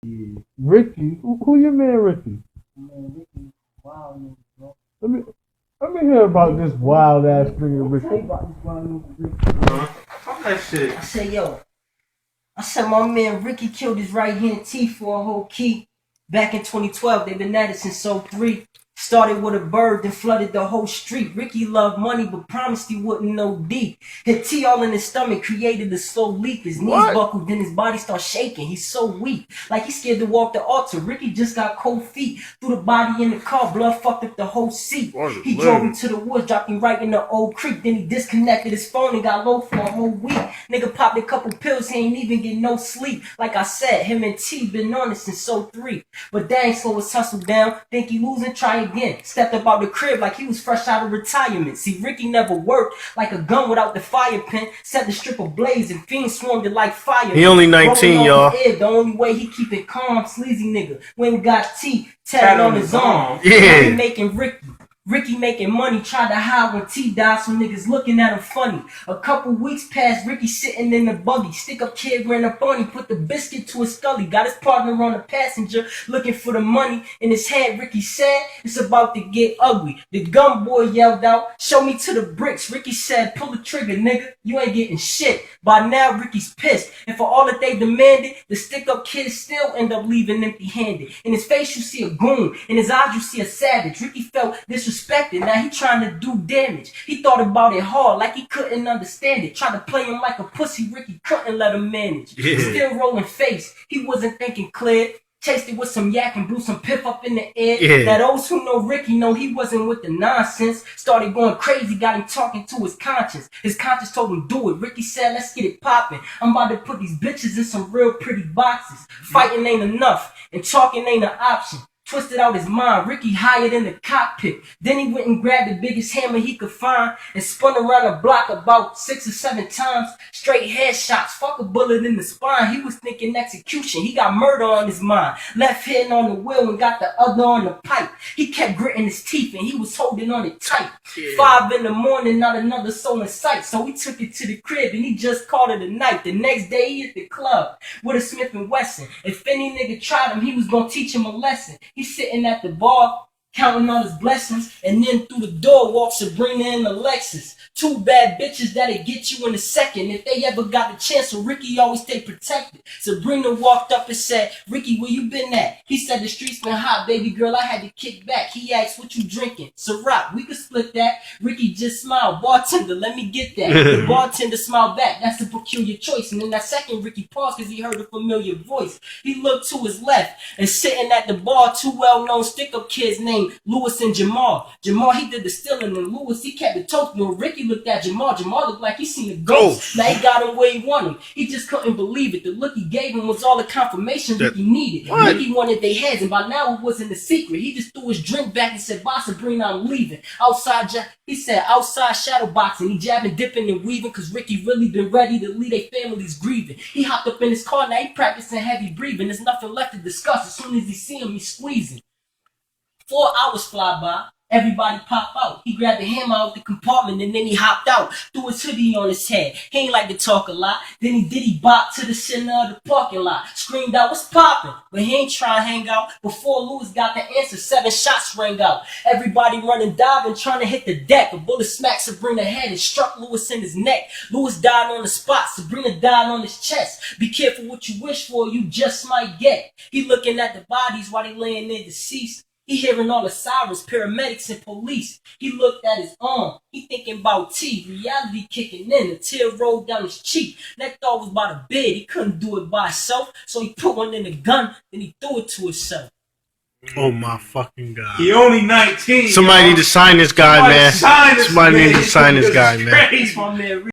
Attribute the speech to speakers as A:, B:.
A: Yeah. Ricky, who your man Ricky?
B: Man, Ricky, wild nigga, bro.
A: Let me hear about this wild ass nigga Ricky.
B: Tell you about this wild nigga Ricky.
C: Fuck that shit.
B: I said, yo. I said my man Ricky killed his right hand teeth for a whole key. Back in 2012, they've been at it since '03. Started with a bird, then flooded the whole street. Ricky loved money, but promised he wouldn't know deep. Hit T all in his stomach, created a slow leak. His knees buckled, then his body started shaking. He's so weak, like he's scared to walk the altar. Ricky just got cold feet. Threw the body in the car, blood fucked up the whole seat. He drove him to the woods, dropped him right in the old creek. Then he disconnected his phone and got low for a whole week. Nigga popped a couple pills, he ain't even get no sleep. Like I said, him and T been on it since '03. But dang, slow his hustle down. Think he losing, try again. Stepped up out the crib like he was fresh out of retirement. See, Ricky never worked like a gun without the fire pin. Set the strip ablaze and fiends swarmed it like fire.
C: He only 19, y'all.
B: The only way he keep it calm, sleazy nigga. When got T tatted on his arm.
C: Yeah.
B: He making Ricky making money, tried to hide when T died, so niggas looking at him funny. A couple weeks passed, Ricky sitting in the buggy. Stick up kid ran up on him, put the biscuit to his scully. Got his partner on the passenger, looking for the money. In his head, Ricky said, it's about to get ugly. The gun boy yelled out, show me to the bricks. Ricky said, pull the trigger, nigga, you ain't getting shit. By now, Ricky's pissed. And for all that they demanded, the stick up kid still end up leaving empty handed. In his face, you see a goon. In his eyes, you see a savage. Ricky felt disrespected. Now he trying to do damage. He thought about it hard, like he couldn't understand it. Tried to play him like a pussy, Ricky couldn't let him manage.
C: Yeah.
B: Still rolling face, he wasn't thinking clear. Chased it with some yak and blew some piff up in the air.
C: Yeah.
B: Now those who know Ricky know he wasn't with the nonsense. Started going crazy, got him talking to his conscience. His conscience told him do it. Ricky said, let's get it poppin'. I'm about to put these bitches in some real pretty boxes. Fighting ain't enough, and talking ain't an option. Twisted out his mind, Ricky hired in the cockpit. Then he went and grabbed the biggest hammer he could find and spun around the block about 6 or 7 times. Straight headshots, fuck a bullet in the spine. He was thinking execution, he got murder on his mind. Left hand on the wheel and got the other on the pipe. He kept gritting his teeth and he was holding on it tight. 5 in the morning, not another soul in sight. So we took it to the crib and he just called it a night. The next day he hit the club with a Smith & Wesson. If any nigga tried him, he was gonna teach him a lesson. He's sitting at the bar, counting all his blessings, and then through the door walks Sabrina and Alexis. 2 bad bitches that'll get you in a second. If they ever got the chance, so Ricky always stay protected. Sabrina walked up and said, Ricky, where you been at? He said, the streets been hot, baby girl, I had to kick back. He asked, what you drinking? Ciroc, we could split that. Ricky just smiled, bartender, let me get that. The bartender smiled back, that's a peculiar choice. And then that second, Ricky paused because he heard a familiar voice. He looked to his left, and sitting at the bar, 2 well-known stick-up kids named Lewis and Jamal. Jamal, he did the stealing, and Lewis, he kept it toasting. When Ricky looked at Jamal, Jamal looked like he seen a ghost. Now he got him where he wanted him. He just couldn't believe it. The look he gave him was all the confirmation Ricky needed. Ricky wanted their heads, and by now it wasn't a secret. He just threw his drink back and said, "Boss, Sabrina, I'm leaving." He said, outside shadow boxing. He jabbing, dipping, and weaving, cause Ricky really been ready to leave their families grieving. He hopped up in his car, now he practicing heavy breathing. There's nothing left to discuss. As soon as he see him, he's squeezing. 4 hours fly by, everybody pop out. He grabbed the hammer out the compartment and then he hopped out, threw his hoodie on his head. He ain't like to talk a lot. Then he diddy bop to the center of the parking lot, screamed out, what's poppin'? But he ain't trying to hang out. Before Lewis got the answer, 7 shots rang out. Everybody running, diving, trying to hit the deck. A bullet smacked Sabrina's head and struck Lewis in his neck. Lewis died on the spot. Sabrina died on his chest. Be careful what you wish for, you just might get. He looking at the bodies while they laying there deceased. He hearing all the sirens, paramedics, and police. He looked at his arm. He thinking about T. Reality kicking in. A tear rolled down his cheek. That thought was about a bed. He couldn't do it by himself. So he put one in the gun. Then he threw it to himself.
C: Oh my fucking God.
D: He only 19.
C: Somebody need to sign this guy, man. Somebody need to sign this guy, man.
B: My man